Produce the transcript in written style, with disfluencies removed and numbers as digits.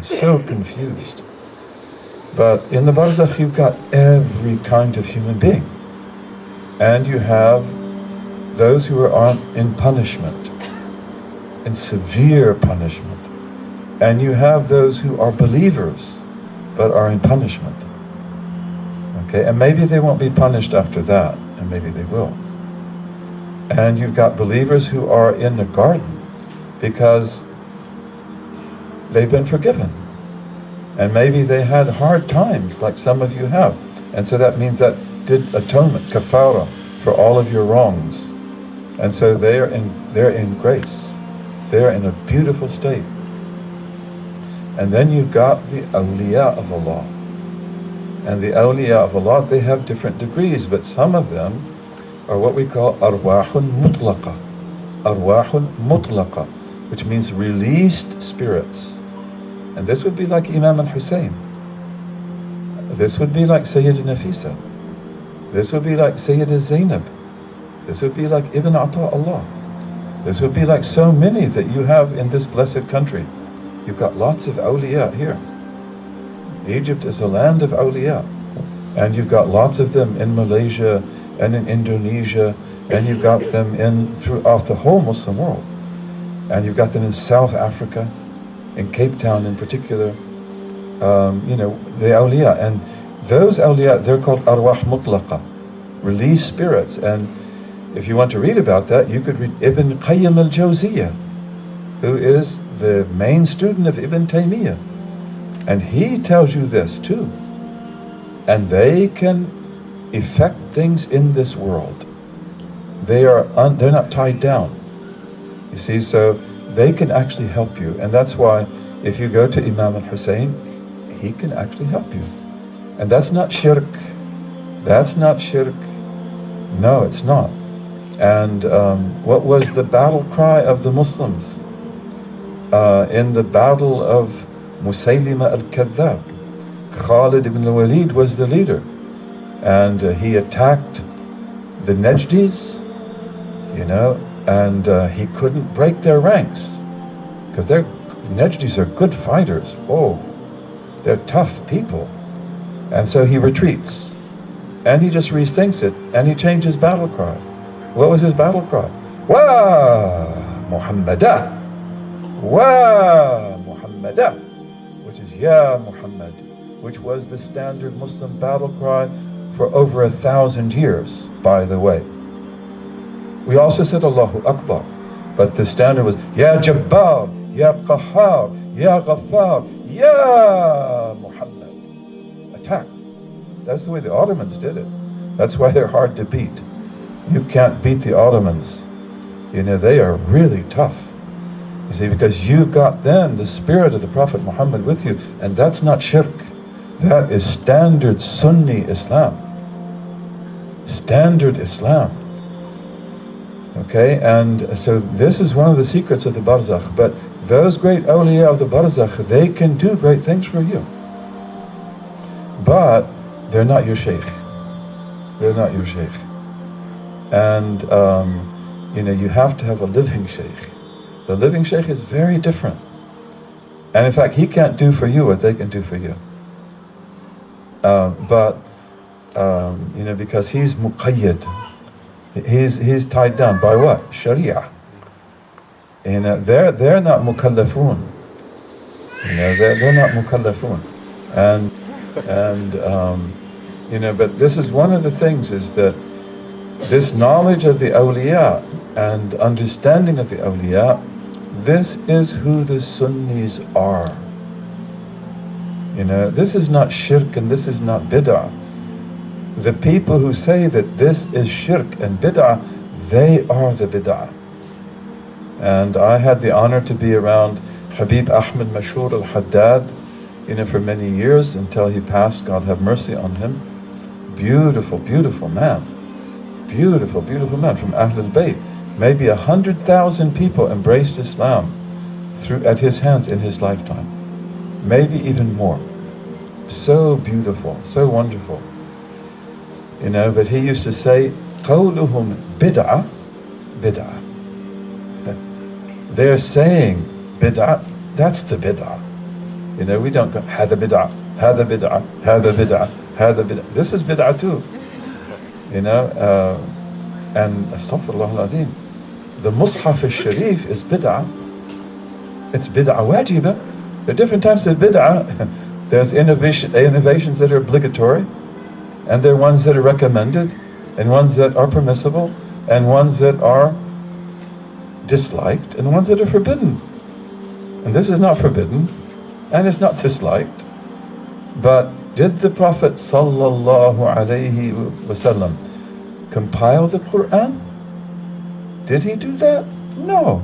and so confused. But in the barzakh you've got every kind of human being. And you have those who are in punishment, in severe punishment. And you have those who are believers, but are in punishment. Okay, and maybe they won't be punished after that, and maybe they will. And you've got believers who are in the garden because they've been forgiven. And maybe they had hard times, like some of you have. And so that means that did atonement, kafara, for all of your wrongs. And so they're in grace. They're in a beautiful state. And then you've got the awliya of Allah. And the awliya of Allah, they have different degrees, but some of them are what we call arwahun mutlaqa. Arwahun mutlaqa, which means released spirits. And this would be like Imam al-Hussein. This would be like Sayyidina Nafisa. This would be like Sayyidina Zainab. This would be like Ibn Ata'Allah. This would be like so many that you have in this blessed country. You've got lots of awliya here. Egypt is a land of awliya. And you've got lots of them in Malaysia and in Indonesia, and you've got them throughout the whole Muslim world. And you've got them in South Africa, in Cape Town in particular, the awliya. And those awliya, they're called arwah mutlaqa, released spirits. And if you want to read about that, you could read Ibn Qayyim al-Jawziyah, who is the main student of Ibn Taymiyyah. And he tells you this too. And they can effect things in this world. They're not tied down. You see, so they can actually help you. And that's why if you go to Imam al-Hussein, he can actually help you. And that's not shirk. That's not shirk. No, it's not. And what was the battle cry of the Muslims? In the battle of Musaylima al-Kadhdhab, Khalid ibn al-Walid was the leader. And he attacked the Najdis, and he couldn't break their ranks. Because Najdis are good fighters. Oh, they're tough people. And so he retreats. And he just rethinks it, and he changed his battle cry. What was his battle cry? Wa Muhammadah! Wa Muhammadah! Which is Ya Muhammad, which was the standard Muslim battle cry for over 1,000 years, by the way. We also said Allahu Akbar, but the standard was Ya Jabbar, Ya Qahhar, Ya Ghaffar, Ya Muhammad. Attack. That's the way the Ottomans did it. That's why they're hard to beat. You can't beat the Ottomans. They are really tough. You see, because you got then the spirit of the Prophet Muhammad with you, and that's not shirk. That is standard Sunni Islam. Standard Islam. Okay, and so this is one of the secrets of the barzakh. But those great awliya of the barzakh, they can do great things for you. But they're not your shaykh. They're not your shaykh. And, you have to have a living shaykh. The living shaykh is very different. And in fact, he can't do for you what they can do for you. Because he's muqayyad. He's tied down by what? Sharia. They're not mukallafun. They're not mukallafun. But this is one of the things, is that this knowledge of the awliya and understanding of the awliya, this is who the Sunnis are. This is not shirk and this is not bid'ah. The people who say that this is shirk and bid'ah, they are the bid'ah. And I had the honor to be around Habib Ahmed Mashur al-Haddad, for many years until he passed. God have mercy on him. Beautiful, beautiful man. Beautiful, beautiful man from Ahlul Bayt. Maybe 100,000 people embraced Islam at his hands in his lifetime. Maybe even more. So beautiful, so wonderful. But he used to say, قَوْلُهُمْ bid'ah, bid'ah. They're saying bid'ah, that's the bid'ah. You know, we don't go, هذا bid'ah, هذا bid'ah, هذا bid'ah, هذا bid'ah. This is bid'ah too. You know, and astaghfirullah al-azim, the Mus'haf al-Sharif is bid'ah. It's bid'ah wajibah. There are different types of bid'ah. There's innovations that are obligatory, and there are ones that are recommended, and ones that are permissible, and ones that are disliked, and ones that are forbidden. And this is not forbidden, and it's not disliked. But did the Prophet sallallahu alaihi wasallam compile the Quran? Did he do that? No.